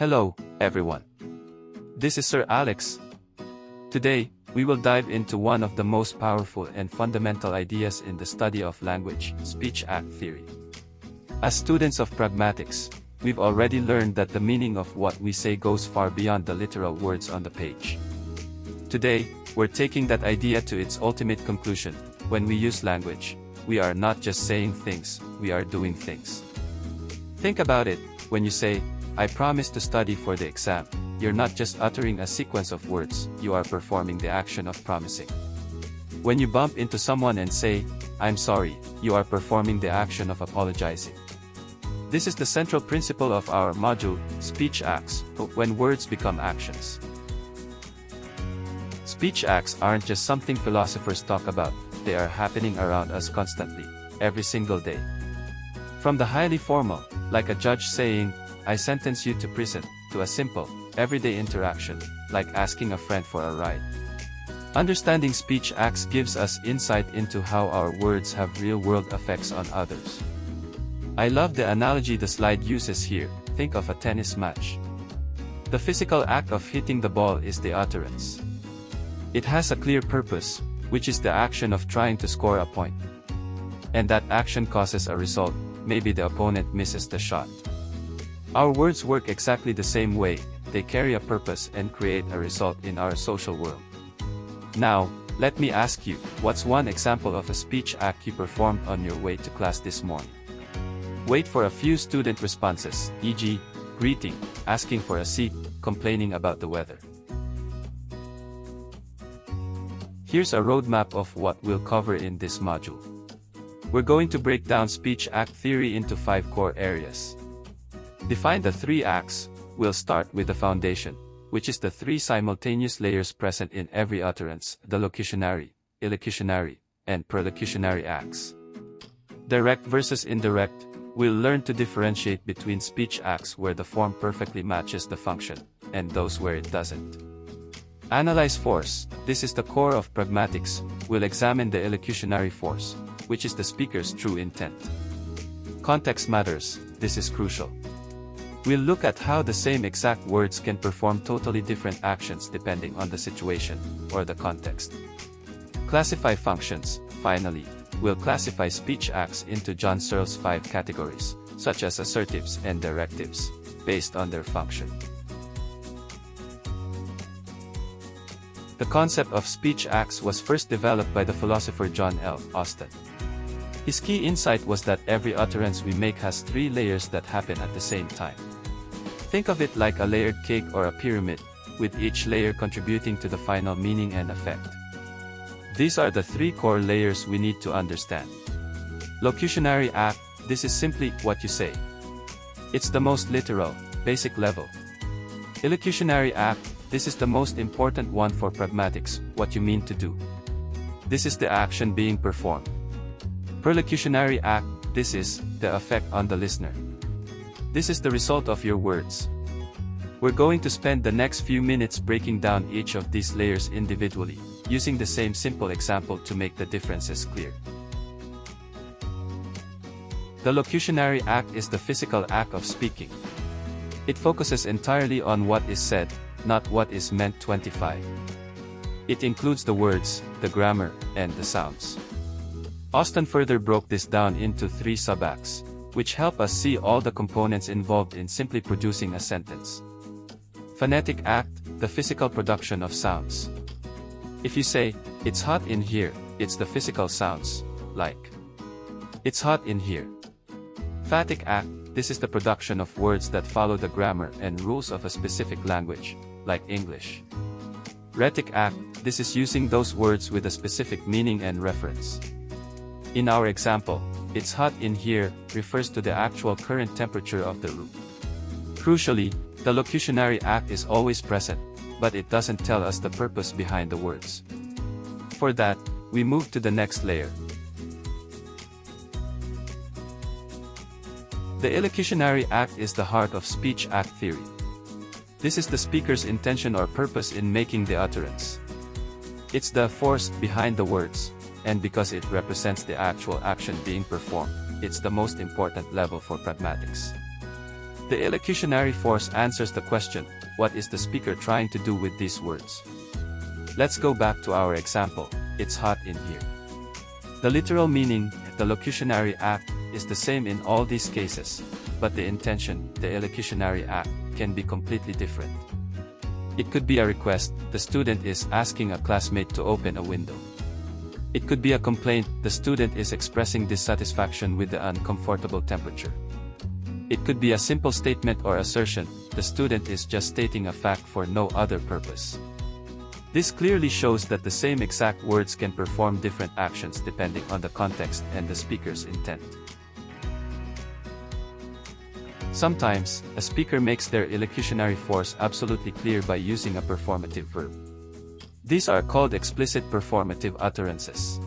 Hello, everyone. This is Sir Alex. Today, we will dive into one of the most powerful and fundamental ideas in the study of language, speech-act theory. As students of Pragmatics, we've already learned that the meaning of what we say goes far beyond the literal words on the page. Today, we're taking that idea to its ultimate conclusion. When we use language, we are not just saying things, we are doing things. Think about it. When you say, "I promise to study for the exam," you're not just uttering a sequence of words, you are performing the action of promising. When you bump into someone and say, "I'm sorry," you are performing the action of apologizing. This is the central principle of our module, Speech Acts, when words become actions. Speech acts aren't just something philosophers talk about, they are happening around us constantly, every single day. From the highly formal, like a judge saying, "I sentence you to prison," to a simple, everyday interaction, like asking a friend for a ride. Understanding speech acts gives us insight into how our words have real-world effects on others. I love the analogy the slide uses here. Think of a tennis match. The physical act of hitting the ball is the utterance. It has a clear purpose, which is the action of trying to score a point. And that action causes a result, maybe the opponent misses the shot. Our words work exactly the same way, they carry a purpose and create a result in our social world. Now, let me ask you, what's one example of a speech act you performed on your way to class this morning? Wait for a few student responses, e.g., greeting, asking for a seat, complaining about the weather. Here's a roadmap of what we'll cover in this module. We're going to break down speech act theory into 5 core areas. Define the 3 acts. We'll start with the foundation, which is the 3 simultaneous layers present in every utterance, the locutionary, illocutionary, and perlocutionary acts. Direct versus indirect. We'll learn to differentiate between speech acts where the form perfectly matches the function, and those where it doesn't. Analyze force. This is the core of Pragmatics. We'll examine the illocutionary force, which is the speaker's true intent. Context matters. This is crucial. We'll look at how the same exact words can perform totally different actions depending on the situation, or the context. Classify functions. Finally, we'll classify speech acts into John Searle's 5 categories, such as assertives and directives, based on their function. The concept of speech acts was first developed by the philosopher John L. Austin. His key insight was that every utterance we make has 3 layers that happen at the same time. Think of it like a layered cake or a pyramid, with each layer contributing to the final meaning and effect. These are the 3 core layers we need to understand. Locutionary act. This is simply what you say. It's the most literal, basic level. Illocutionary act. This is the most important one for Pragmatics, what you mean to do. This is the action being performed. Perlocutionary act. This is the effect on the listener. This is the result of your words. We're going to spend the next few minutes breaking down each of these layers individually, using the same simple example to make the differences clear. The locutionary act is the physical act of speaking. It focuses entirely on what is said, not what is meant. 25. It includes the words, the grammar, and the sounds. Austin further broke this down into 3 sub-acts, which help us see all the components involved in simply producing a sentence. Phonetic act, the physical production of sounds. If you say, "It's hot in here," it's the physical sounds, like, "It's hot in here." Phatic act, this is the production of words that follow the grammar and rules of a specific language, like English. Rhetoric act, this is using those words with a specific meaning and reference. In our example, "It's hot in here" refers to the actual current temperature of the room. Crucially, the locutionary act is always present, but it doesn't tell us the purpose behind the words. For that, we move to the next layer. The illocutionary act is the heart of speech act theory. This is the speaker's intention or purpose in making the utterance. It's the force behind the words, and because it represents the actual action being performed, it's the most important level for Pragmatics. The elocutionary force answers the question, what is the speaker trying to do with these words? Let's go back to our example, it's hot in here. The literal meaning, the locutionary act, is the same in all these cases, but the intention, the elocutionary act, can be completely different. It could be a request, the student is asking a classmate to open a window. It could be a complaint, the student is expressing dissatisfaction with the uncomfortable temperature. It could be a simple statement or assertion, the student is just stating a fact for no other purpose. This clearly shows that the same exact words can perform different actions depending on the context and the speaker's intent. Sometimes, a speaker makes their elocutionary force absolutely clear by using a performative verb. These are called explicit performative utterances.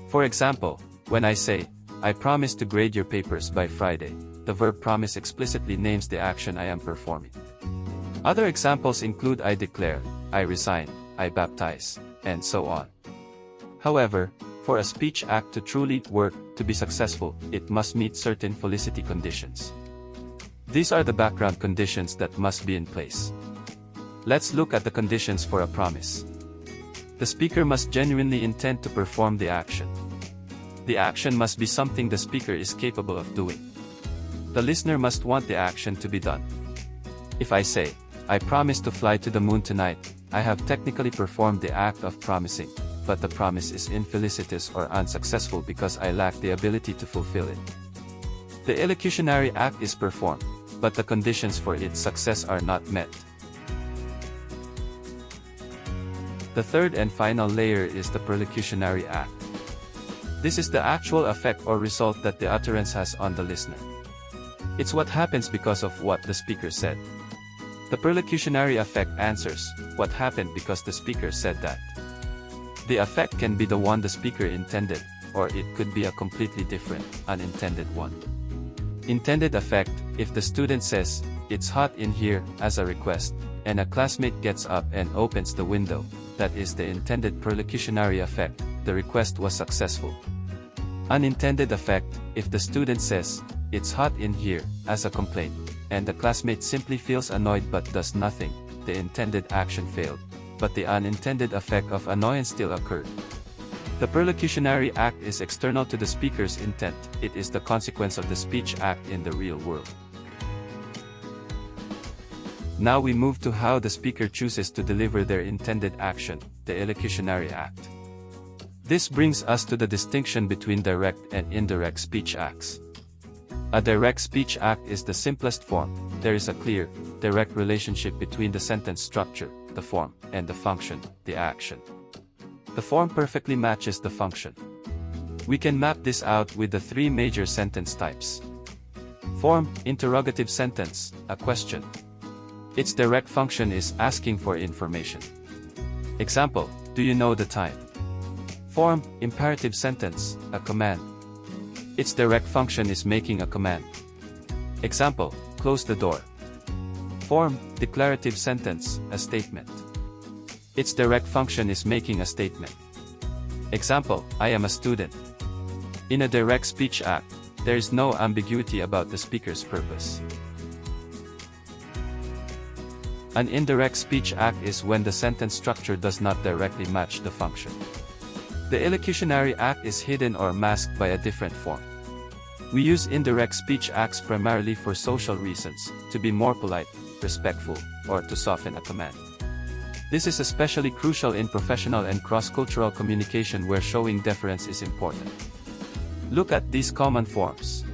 For example, when I say, I promise to grade your papers by Friday, the verb promise explicitly names the action I am performing. Other examples include I declare, I resign, I baptize, and so on. However, for a speech act to truly work, to be successful, it must meet certain felicity conditions. These are the background conditions that must be in place. Let's look at the conditions for a promise. The speaker must genuinely intend to perform the action. The action must be something the speaker is capable of doing. The listener must want the action to be done. If I say, I promise to fly to the moon tonight, I have technically performed the act of promising, but the promise is infelicitous or unsuccessful because I lack the ability to fulfill it. The elocutionary act is performed, but the conditions for its success are not met. The third and final layer is the perlocutionary act. This is the actual effect or result that the utterance has on the listener. It's what happens because of what the speaker said. The perlocutionary effect answers, what happened because the speaker said that. The effect can be the one the speaker intended, or it could be a completely different, unintended one. Intended effect, if the student says, it's hot in here, as a request, and a classmate gets up and opens the window, that is the intended perlocutionary effect, the request was successful. Unintended effect, if the student says, it's hot in here, as a complaint, and the classmate simply feels annoyed but does nothing, the intended action failed, but the unintended effect of annoyance still occurred. The perlocutionary act is external to the speaker's intent, it is the consequence of the speech act in the real world. Now we move to how the speaker chooses to deliver their intended action, the elocutionary act. This brings us to the distinction between direct and indirect speech acts. A direct speech act is the simplest form. There is a clear, direct relationship between the sentence structure, the form, and the function, the action. The form perfectly matches the function. We can map this out with the three major sentence types. Form, interrogative sentence, a question. Its direct function is asking for information. Example, do you know the time? Form, imperative sentence, a command. Its direct function is making a command. Example, close the door. Form, declarative sentence, a statement. Its direct function is making a statement. Example, I am a student. In a direct speech act, there is no ambiguity about the speaker's purpose. An indirect speech act is when the sentence structure does not directly match the function. The elocutionary act is hidden or masked by a different form. We use indirect speech acts primarily for social reasons, to be more polite, respectful, or to soften a command. This is especially crucial in professional and cross-cultural communication where showing deference is important. Look at these common forms.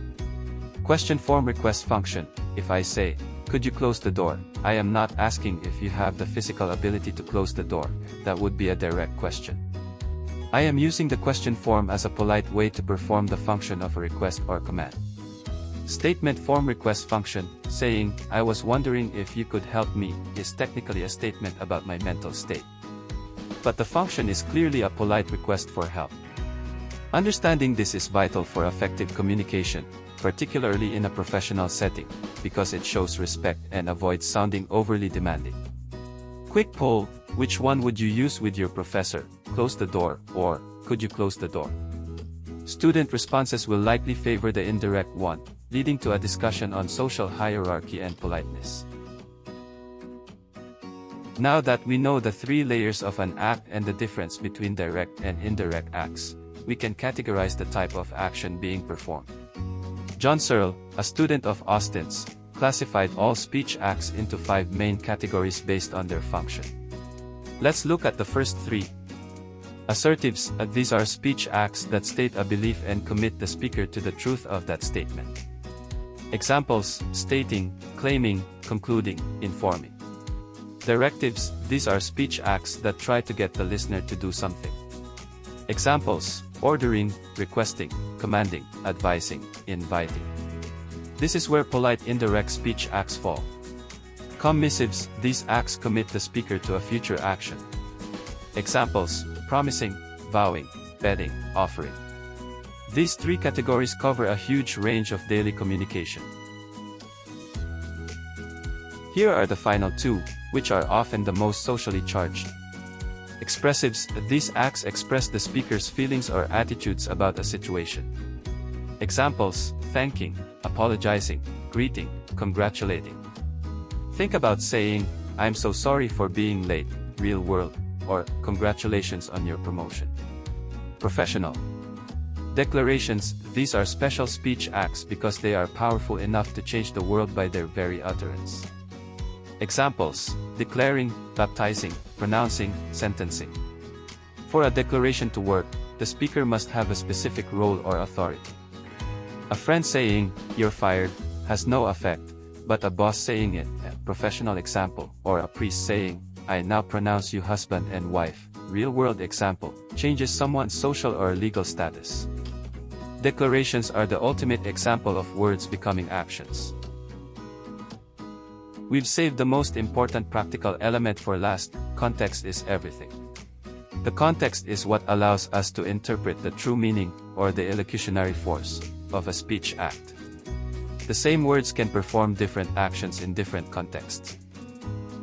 Question form request function. If I say, could you close the door, I am not asking if you have the physical ability to close the door. That would be a direct question. I am using the question form as a polite way to perform the function of a request or command. Statement form request function, saying, I was wondering if you could help me, is technically a statement about my mental state. But the function is clearly a polite request for help. Understanding this is vital for effective communication, particularly in a professional setting, because it shows respect and avoids sounding overly demanding. Quick poll, which one would you use with your professor, close the door, or, could you close the door? Student responses will likely favor the indirect one, leading to a discussion on social hierarchy and politeness. Now that we know the three layers of an act and the difference between direct and indirect acts, we can categorize the type of action being performed. John Searle, a student of Austin's, classified all speech acts into 5 main categories based on their function. Let's look at the first 3. Assertives. These are speech acts that state a belief and commit the speaker to the truth of that statement. Examples: stating, claiming, concluding, informing. Directives. These are speech acts that try to get the listener to do something. Examples: ordering, requesting, commanding, advising, inviting. This is where polite indirect speech acts fall. Commissives. These acts commit the speaker to a future action. Examples: promising, vowing, betting, offering. These 3 categories cover a huge range of daily communication. Here are the final 2, which are often the most socially charged. Expressives. These acts express the speaker's feelings or attitudes about a situation. Examples: thanking, apologizing, greeting, congratulating. Think about saying, "I'm so sorry for being late," real world, or "congratulations on your promotion." Professional. Declarations. These are special speech acts because they are powerful enough to change the world by their very utterance. Examples: declaring, baptizing, pronouncing, sentencing. For a declaration to work, the speaker must have a specific role or authority. A friend saying, "You're fired," has no effect, but a boss saying it, a professional example, or a priest saying, "I now pronounce you husband and wife," real-world example, changes someone's social or legal status. Declarations are the ultimate example of words becoming actions. We've saved the most important practical element for last. Context is everything. The context is what allows us to interpret the true meaning, or the elocutionary force, of a speech act. The same words can perform different actions in different contexts.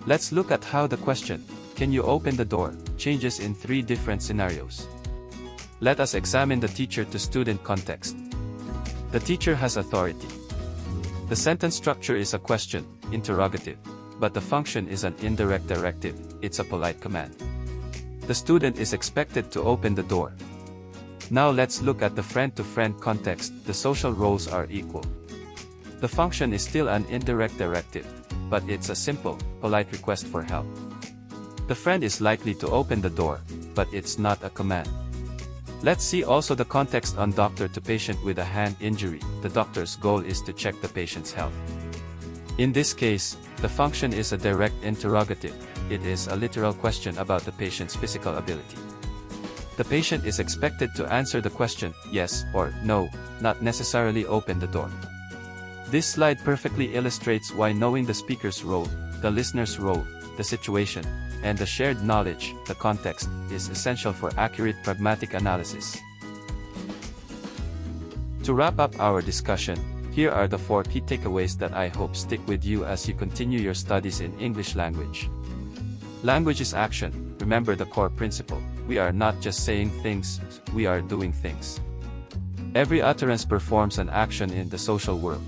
Let's look at how the question, "Can you open the door?" changes in 3 different scenarios. Let us examine the teacher-to-student context. The teacher has authority. The sentence structure is a question, interrogative, but the function is an indirect directive, it's a polite command. The student is expected to open the door. Now let's look at the friend-to-friend context. The social roles are equal. The function is still an indirect directive, but it's a simple, polite request for help. The friend is likely to open the door, but it's not a command. Let's see also the context on doctor-to-patient with a hand injury. The doctor's goal is to check the patient's health. In this case, the function is a direct interrogative. It is a literal question about the patient's physical ability. The patient is expected to answer the question, yes or no, not necessarily open the door. This slide perfectly illustrates why knowing the speaker's role, the listener's role, the situation, and the shared knowledge, the context, is essential for accurate pragmatic analysis. To wrap up our discussion, here are the 4 key takeaways that I hope stick with you as you continue your studies in English language. Language is action. Remember the core principle. We are not just saying things, we are doing things. Every utterance performs an action in the social world.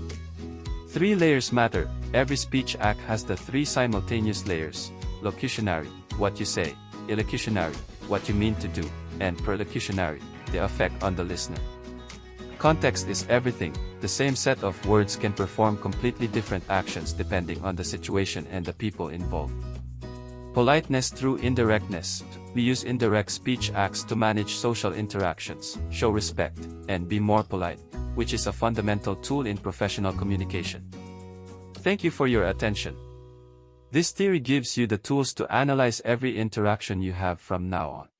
3 layers matter. Every speech act has the 3 simultaneous layers: locutionary, what you say; elocutionary, what you mean to do; and perlocutionary, the effect on the listener. Context is everything. The same set of words can perform completely different actions depending on the situation and the people involved. Politeness through indirectness. We use indirect speech acts to manage social interactions, show respect, and be more polite, which is a fundamental tool in professional communication. Thank you for your attention. This theory gives you the tools to analyze every interaction you have from now on.